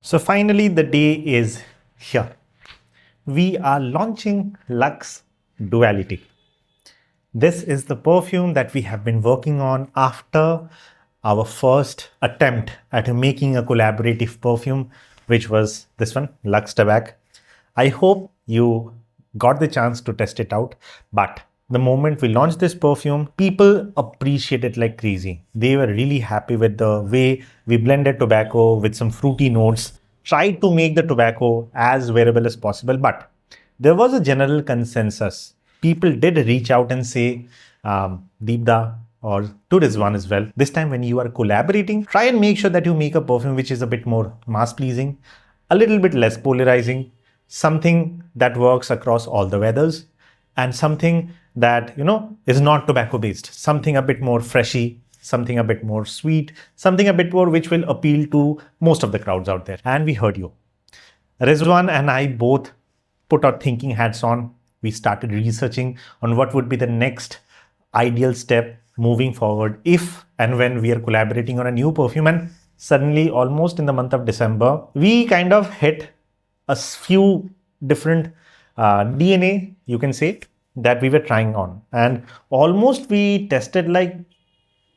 So finally, the day is here. We are launching Luxe Duality. This is the perfume that we have been working on after our first attempt at making a collaborative perfume, which was this one, Luxe Tabac. I hope you got the chance to test it out, but the moment we launched this perfume, people appreciate it like crazy. They were really happy with the way we blended tobacco with some fruity notes, tried to make the tobacco as wearable as possible, but there was a general consensus. People did reach out and say, Deepda or to Rizwan as well, this time when you are collaborating, try and make sure that you make a perfume which is a bit more mass pleasing, a little bit less polarizing, something that works across all the weathers, and something that, is not tobacco based, something a bit more freshy, something a bit more sweet, something a bit more which will appeal to most of the crowds out there. And we heard you. Rizwan and I both put our thinking hats on. We started researching on what would be the next ideal step moving forward if and when we are collaborating on a new perfume. And suddenly, almost in the month of December, we kind of hit a few different DNA, you can say, that we were trying on. And almost we tested, like,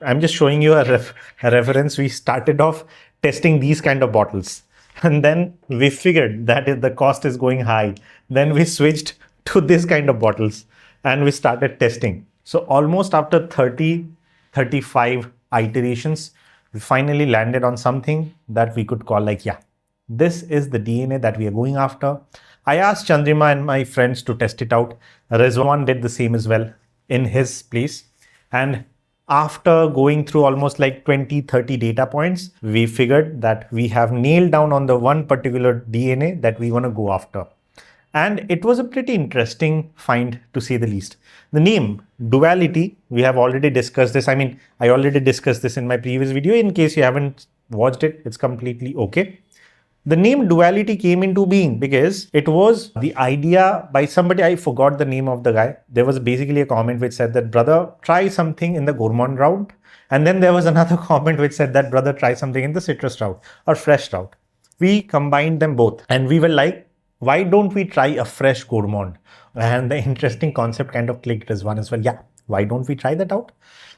I'm just showing you a reference. We started off testing these kind of bottles. And then we figured that if the cost is going high, then we switched to this kind of bottles and we started testing. So almost after 30, 35 iterations, we finally landed on something that we could call like, yeah, this is the DNA that we are going after. I asked Chandrima and my friends to test it out. Rizwan did the same as well in his place. And after going through almost like 20, 30 data points, we figured that we have nailed down on the one particular DNA that we want to go after. And it was a pretty interesting find, to say the least. The name, Duality, we have already discussed this. I already discussed this in my previous video. In case you haven't watched it, it's completely okay. The name Duality came into being because it was the idea by somebody, I forgot the name of the guy. There was basically a comment which said that, brother, try something in the gourmand route. And then there was another comment which said that, brother, try something in the citrus route or fresh route. We combined them both and we were like, why don't we try a fresh gourmand? And the interesting concept kind of clicked as one as well. Yeah, why don't we try that out?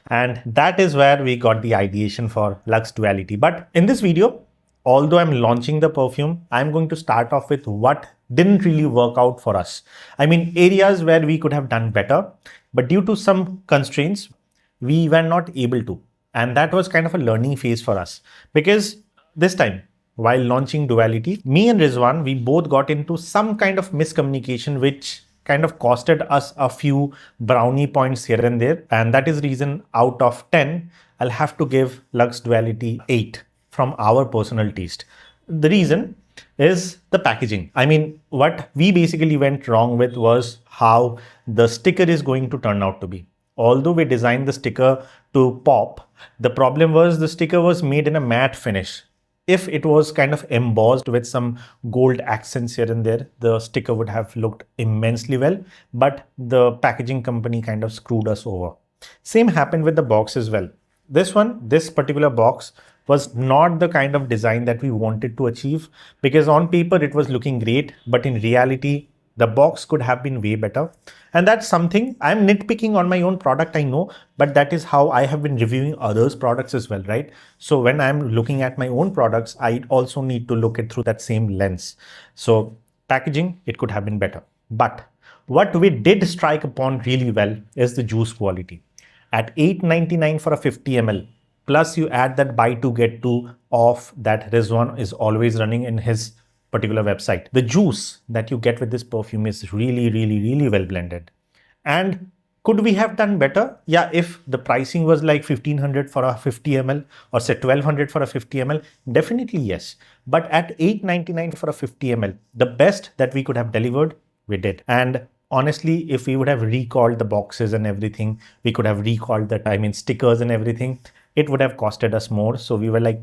And that is where we got the ideation for Luxe Duality. But in this video, although I'm launching the perfume, I'm going to start off with what didn't really work out for us. Areas where we could have done better, but due to some constraints, we were not able to. And that was kind of a learning phase for us. Because this time, while launching Duality, me and Rizwan, we both got into some kind of miscommunication, which kind of costed us a few brownie points here and there. And that is reason out of 10, I'll have to give Luxe Duality 8 from our personal taste. The reason is the packaging. What we basically went wrong with was how the sticker is going to turn out to be. Although we designed the sticker to pop, the problem was the sticker was made in a matte finish. If it was kind of embossed with some gold accents here and there, the sticker would have looked immensely well, but the packaging company kind of screwed us over. Same happened with the box as well. This particular box was not the kind of design that we wanted to achieve, because on paper it was looking great, but in reality, the box could have been way better. And that's something I'm nitpicking on my own product, I know, but that is how I have been reviewing others' products as well, right? So when I'm looking at my own products, I also need to look at through that same lens. So packaging, it could have been better. But what we did strike upon really well is the juice quality. At $8.99 for a 50 ml, plus you add that buy two get two off that Rizwan is always running in his particular website. The juice that you get with this perfume is really, really, really well blended. And could we have done better? Yeah, if the pricing was like 1500 for a 50 ml or say 1200 for a 50 ml, definitely yes. But at $8.99 for a 50 ml, the best that we could have delivered, we did. And honestly, if we would have recalled the boxes and everything, we could have recalled that, stickers and everything, it would have costed us more. So we were like,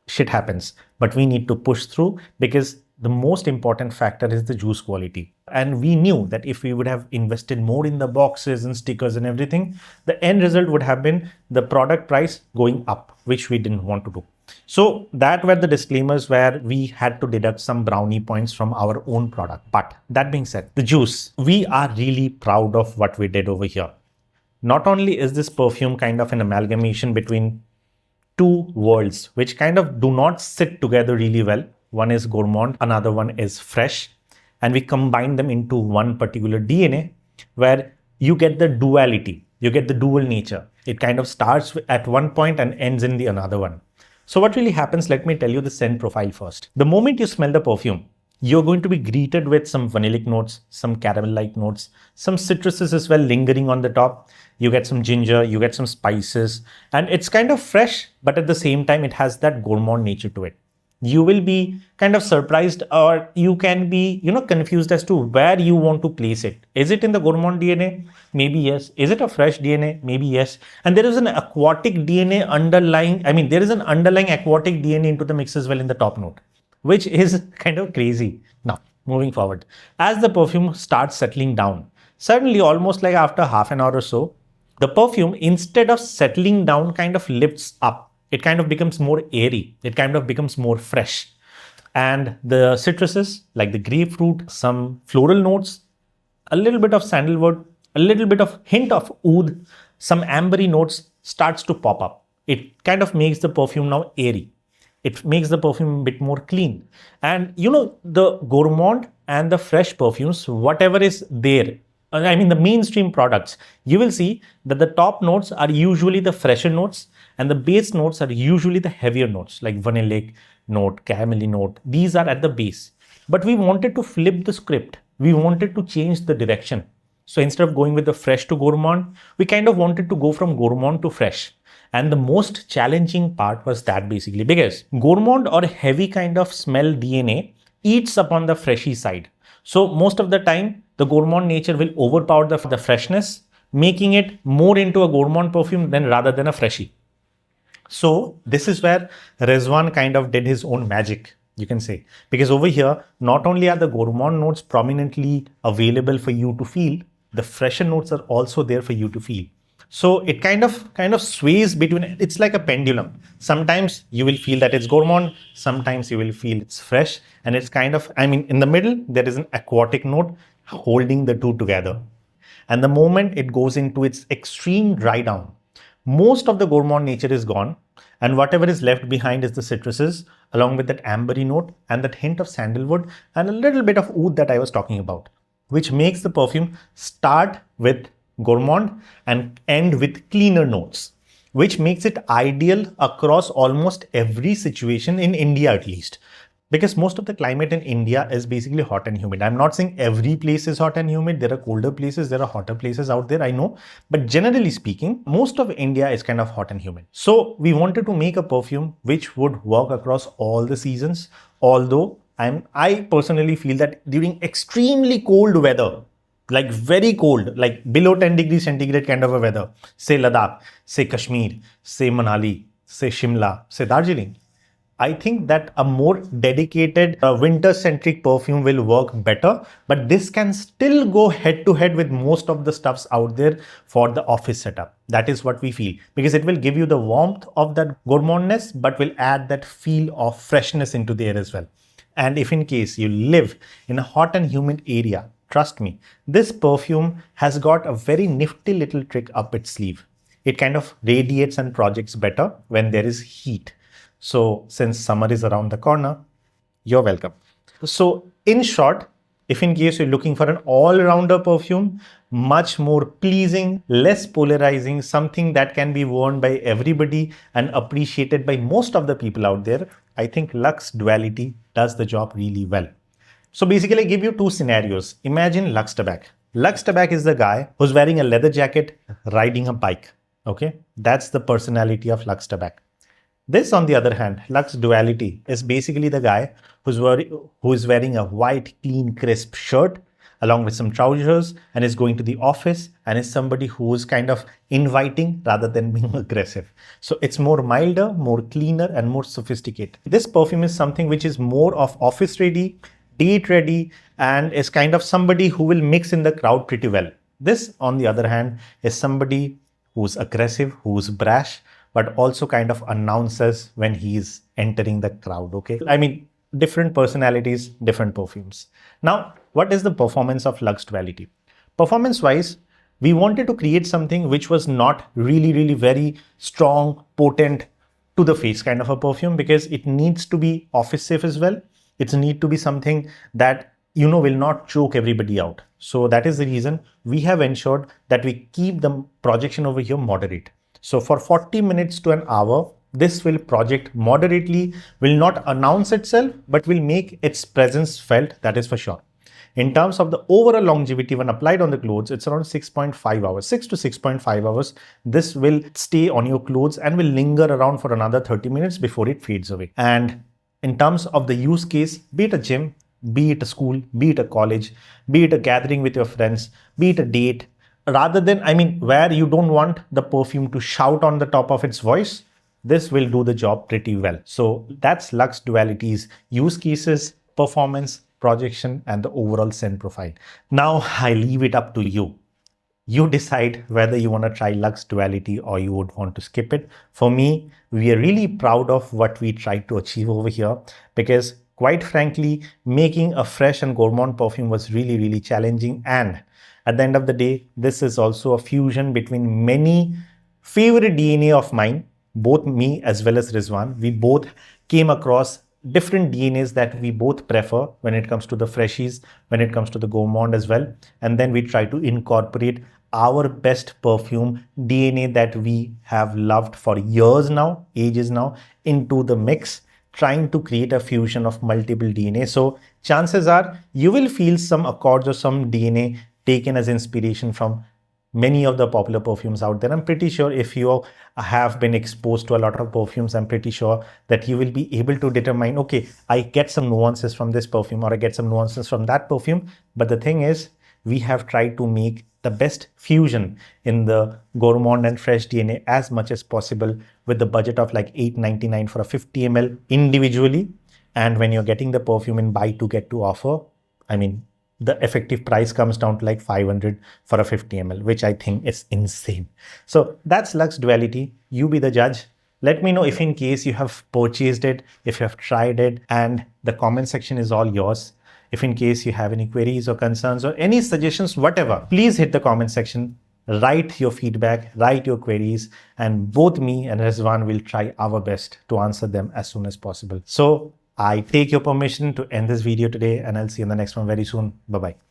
shit happens, but we need to push through, because the most important factor is the juice quality. And we knew that if we would have invested more in the boxes and stickers and everything, the end result would have been the product price going up, which we didn't want to do. So that were the disclaimers where we had to deduct some brownie points from our own product. But that being said, the juice, we are really proud of what we did over here. Not only is this perfume kind of an amalgamation between two worlds, which kind of do not sit together really well. One is Gourmand, another one is Fresh. And we combine them into one particular DNA where you get the duality, you get the dual nature. It kind of starts at one point and ends in the another one. So what really happens, let me tell you the scent profile first. The moment you smell the perfume, you're going to be greeted with some vanillic notes, some caramel-like notes, some citruses as well lingering on the top. You get some ginger, you get some spices, and it's kind of fresh, but at the same time, it has that gourmand nature to it. You will be kind of surprised, or you can be, confused as to where you want to place it. Is it in the gourmand DNA? Maybe yes. Is it a fresh DNA? Maybe yes. And there is an aquatic DNA underlying, there is an underlying aquatic DNA into the mix as well in the top note, which is kind of crazy. Now, moving forward, as the perfume starts settling down, suddenly almost like after half an hour or so, the perfume, instead of settling down, kind of lifts up. It kind of becomes more airy. It kind of becomes more fresh. And the citruses, like the grapefruit, some floral notes, a little bit of sandalwood, a little bit of hint of oud, some ambery notes starts to pop up. It kind of makes the perfume now airy. It makes the perfume a bit more clean. And the gourmand and the fresh perfumes, whatever is there, the mainstream products, you will see that the top notes are usually the fresher notes and the base notes are usually the heavier notes like vanillic note, caramelly note. These are at the base. But we wanted to flip the script. We wanted to change the direction. So instead of going with the fresh to gourmand, we kind of wanted to go from gourmand to fresh. And the most challenging part was that basically because gourmand or heavy kind of smell DNA eats upon the freshy side. So most of the time, the gourmand nature will overpower the freshness, making it more into a gourmand perfume rather than a freshie. So this is where Rizwan kind of did his own magic, you can say. Because over here, not only are the gourmand notes prominently available for you to feel, the fresher notes are also there for you to feel. So it kind of sways between, it's like a pendulum. Sometimes you will feel that it's gourmand, sometimes you will feel it's fresh, and it's kind of, in the middle, there is an aquatic note holding the two together. And the moment it goes into its extreme dry down, most of the gourmand nature is gone, and whatever is left behind is the citruses, along with that ambery note and that hint of sandalwood and a little bit of oud that I was talking about, which makes the perfume start with gourmand and end with cleaner notes, which makes it ideal across almost every situation in India at least. Because most of the climate in India is basically hot and humid. I'm not saying every place is hot and humid. There are colder places, there are hotter places out there, I know. But generally speaking, most of India is kind of hot and humid. So we wanted to make a perfume which would work across all the seasons. Although I personally feel that during extremely cold weather, like very cold, like below 10 degrees centigrade kind of a weather, say Ladakh, say Kashmir, say Manali, say Shimla, say Darjeeling, I think that a more dedicated winter-centric perfume will work better, but this can still go head-to-head with most of the stuffs out there for the office setup. That is what we feel, because it will give you the warmth of that gourmandness, but will add that feel of freshness into the air as well. And if in case you live in a hot and humid area, trust me, this perfume has got a very nifty little trick up its sleeve. It kind of radiates and projects better when there is heat. So since summer is around the corner, you're welcome. So in short, if in case you're looking for an all-rounder perfume, much more pleasing, less polarizing, something that can be worn by everybody and appreciated by most of the people out there, I think Luxe Duality does the job really well. So basically I give you two scenarios. Imagine Luxe Tabac. Luxe Tabac is the guy who's wearing a leather jacket, riding a bike. Okay, that's the personality of Luxe Tabac. This, on the other hand, Luxe Duality is basically the guy who is wearing a white, clean, crisp shirt along with some trousers and is going to the office and is somebody who is kind of inviting rather than being aggressive. So it's more milder, more cleaner and more sophisticated. This perfume is something which is more of office ready, date ready, and is kind of somebody who will mix in the crowd pretty well. This, on the other hand, is somebody who's aggressive, who's brash, but also kind of announces when he's entering the crowd. Okay, I mean, different personalities, different perfumes. Now, what is the performance of Luxe Duality? Performance wise, we wanted to create something which was not really very strong, potent to the face kind of a perfume, because it needs to be office safe as well. It needs to be something that will not choke everybody out. So that is the reason we have ensured that we keep the projection over here moderate. So for 40 minutes to an hour, this will project moderately, will not announce itself, but will make its presence felt, that is for sure. In terms of the overall longevity when applied on the clothes, it's around 6.5 hours, 6 to 6.5 hours. This will stay on your clothes and will linger around for another 30 minutes before it fades away. And in terms of the use case, be it a gym, be it a school, be it a college, be it a gathering with your friends, be it a date, rather than, where you don't want the perfume to shout on the top of its voice, this will do the job pretty well. So that's Luxe Duality's use cases, performance, projection, and the overall scent profile. Now I leave it up to you. You decide whether you want to try Luxe Duality or you would want to skip it. For me, we are really proud of what we tried to achieve over here, because quite frankly, making a fresh and gourmand perfume was really challenging. And at the end of the day, this is also a fusion between many favorite DNA of mine, both me as well as Rizwan. We both came across different DNAs that we both prefer when it comes to the freshies, when it comes to the gourmand as well. And then we try to incorporate our best perfume DNA that we have loved for years now, ages now, into the mix, trying to create a fusion of multiple DNA. So chances are you will feel some accords or some DNA taken as inspiration from many of the popular perfumes out there. I'm pretty sure if you have been exposed to a lot of perfumes, I'm pretty sure that you will be able to determine, okay, I get some nuances from this perfume or I get some nuances from that perfume. But the thing is, we have tried to make the best fusion in the gourmand and fresh DNA as much as possible with the budget of like $8.99 for a 50 ml individually. And when you're getting the perfume in buy to get to offer, the effective price comes down to like 500 for a 50 ml, which I think is insane. So that's Luxe Duality. You be the judge. Let me know if in case you have purchased it, if you have tried it, and the comment section is all yours. If in case you have any queries or concerns or any suggestions, whatever, please hit the comment section, write your feedback, write your queries, and both me and Rizwan will try our best to answer them as soon as possible. So I take your permission to end this video today, and I'll see you in the next one very soon. Bye-bye.